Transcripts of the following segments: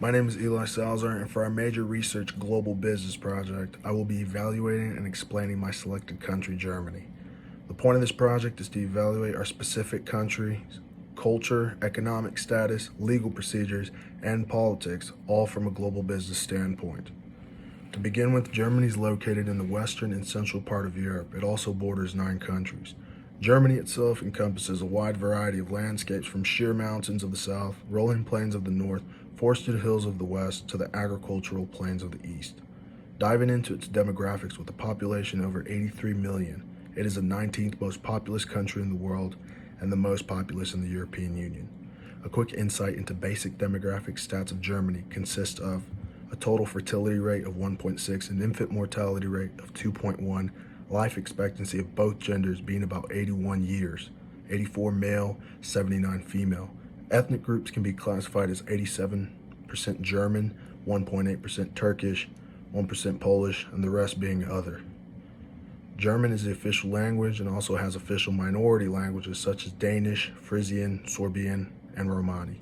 My name is Eli Salzer, and for our major research global business project, I will be evaluating and explaining my selected country, Germany. The point of this project is to evaluate our specific country's culture, economic status, legal procedures, and politics, all from a global business standpoint. To begin with, Germany is located in the western and central part of Europe. It also borders 9 countries. Germany itself encompasses a wide variety of landscapes from sheer mountains of the south, rolling plains of the north, forested hills of the west, to the agricultural plains of the east. Diving into its demographics with a population over 83 million, it is the 19th most populous country in the world and the most populous in the European Union. A quick insight into basic demographic stats of Germany consists of a total fertility rate of 1.6, an infant mortality rate of 2.1, life expectancy of both genders being about 81 years, 84 male, 79 female. Ethnic groups can be classified as 87% German, 1.8% Turkish, 1% Polish, and the rest being other. German is the official language and also has official minority languages such as Danish, Frisian, Sorbian, and Romani.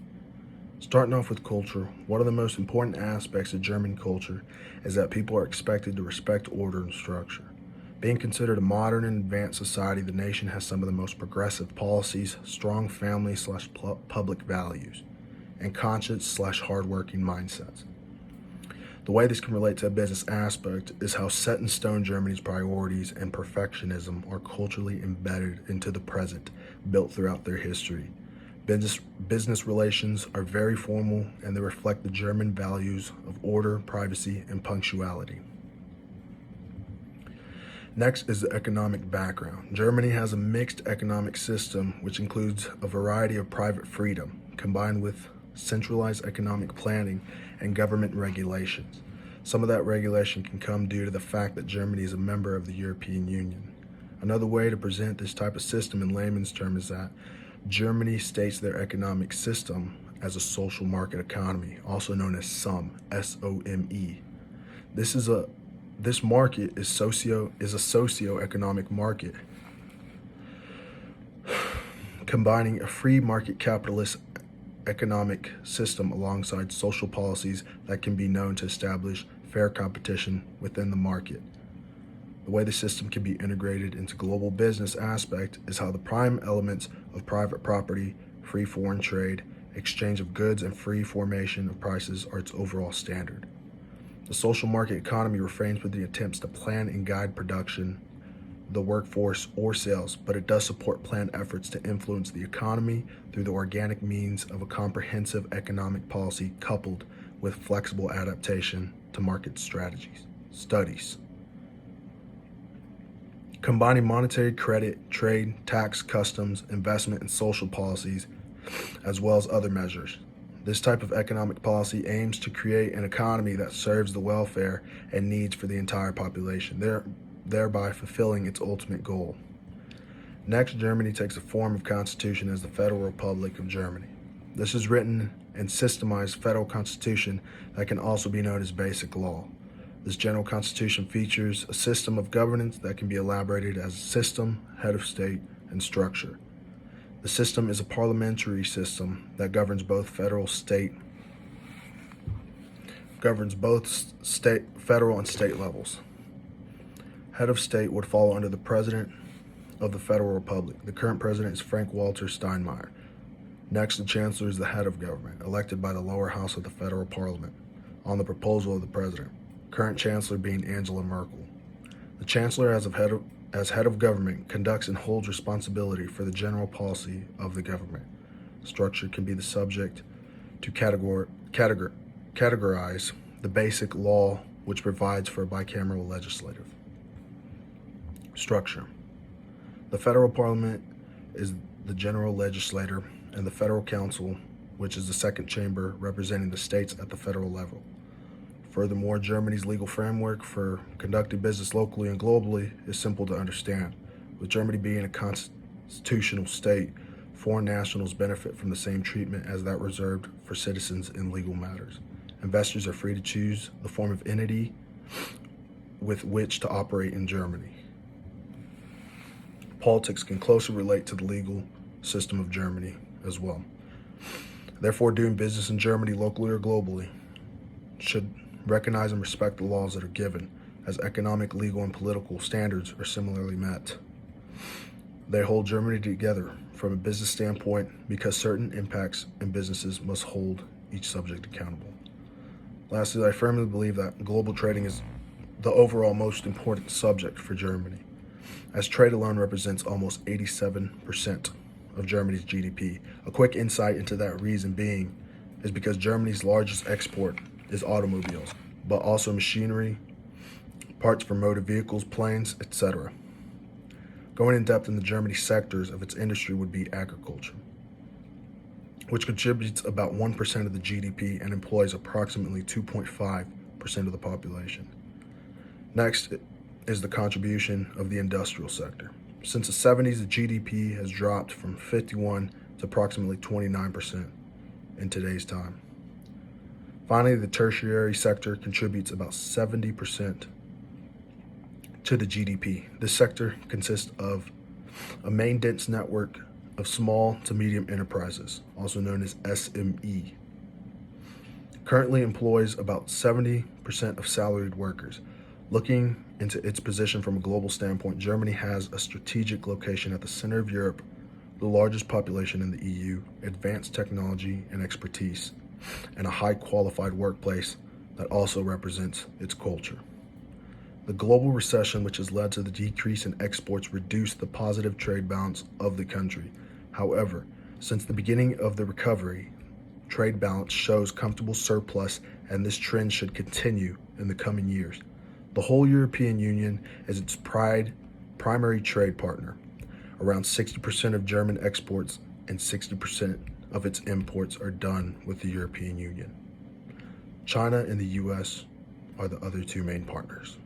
Starting off with culture, one of the most important aspects of German culture is that people are expected to respect order and structure. Being considered a modern and advanced society, the nation has some of the most progressive policies, strong family/public values, and conscious/hardworking mindsets. The way this can relate to a business aspect is how set in stone Germany's priorities and perfectionism are culturally embedded into the present, built throughout their history. Business relations are very formal and they reflect the German values of order, privacy, and punctuality. Next is the economic background. Germany has a mixed economic system which includes a variety of private freedom combined with centralized economic planning and government regulations. Some of that regulation can come due to the fact that Germany is a member of the European Union. Another way to present this type of system in layman's terms is that Germany states their economic system as a social market economy, also known as SOME, S-O-M-E. This market is a socio-economic market, combining a free market capitalist economic system alongside social policies that can be known to establish fair competition within the market. The way the system can be integrated into global business aspect is how the prime elements of private property, free foreign trade, exchange of goods, and free formation of prices are its overall standard. The social market economy refrains from the attempts to plan and guide production, the workforce, or sales, but it does support planned efforts to influence the economy through the organic means of a comprehensive economic policy coupled with flexible adaptation to market studies. Combining monetary, credit, trade, tax, customs, investment, and social policies, as well as other measures. This type of economic policy aims to create an economy that serves the welfare and needs for the entire population, thereby fulfilling its ultimate goal. Next, Germany takes a form of constitution as the Federal Republic of Germany. This is written and systemized federal constitution that can also be known as basic law. This general constitution features a system of governance that can be elaborated as a system, head of state, and structure. The system is a parliamentary system that governs both federal and state levels. Head of state would fall under the President of the Federal Republic. The current president is Frank-Walter Steinmeier. Next, the Chancellor is the head of government, elected by the lower house of the federal parliament, on the proposal of the president. Current Chancellor being Angela Merkel. The Chancellor, as head of government, conducts and holds responsibility for the general policy of the government. Structure can be the subject to categorize the basic law which provides for a bicameral legislative. Structure. The federal parliament is the general legislator, and the federal council, which is the second chamber representing the states at the federal level. Furthermore, Germany's legal framework for conducting business locally and globally is simple to understand. With Germany being a constitutional state, foreign nationals benefit from the same treatment as that reserved for citizens in legal matters. Investors are free to choose the form of entity with which to operate in Germany. Politics can closely relate to the legal system of Germany as well. Therefore, doing business in Germany locally or globally should recognize and respect the laws that are given, as economic, legal, and political standards are similarly met. They hold Germany together from a business standpoint because certain impacts in businesses must hold each subject accountable. Lastly, I firmly believe that global trading is the overall most important subject for Germany, as trade alone represents almost 87% of Germany's GDP. A quick insight into that reason being is because Germany's largest export is automobiles, but also machinery, parts for motor vehicles, planes, etc. Going in depth in the Germany sectors of its industry would be agriculture, which contributes about 1% of the GDP and employs approximately 2.5% of the population. Next is the contribution of the industrial sector. Since the 70s, the GDP has dropped from 51 to approximately 29% in today's time. Finally, the tertiary sector contributes about 70% to the GDP. This sector consists of a main dense network of small to medium enterprises, also known as SME. Currently employs about 70% of salaried workers. Looking into its position from a global standpoint, Germany has a strategic location at the center of Europe, the largest population in the EU, advanced technology and expertise, and a high qualified workplace that also represents its culture. The global recession, which has led to the decrease in exports, reduced the positive trade balance of the country. However, since the beginning of the recovery, trade balance shows comfortable surplus, and this trend should continue in the coming years. The whole European Union is its primary trade partner. Around 60% of German exports and 60% of its imports are done with the European Union. China and the US are the other two main partners.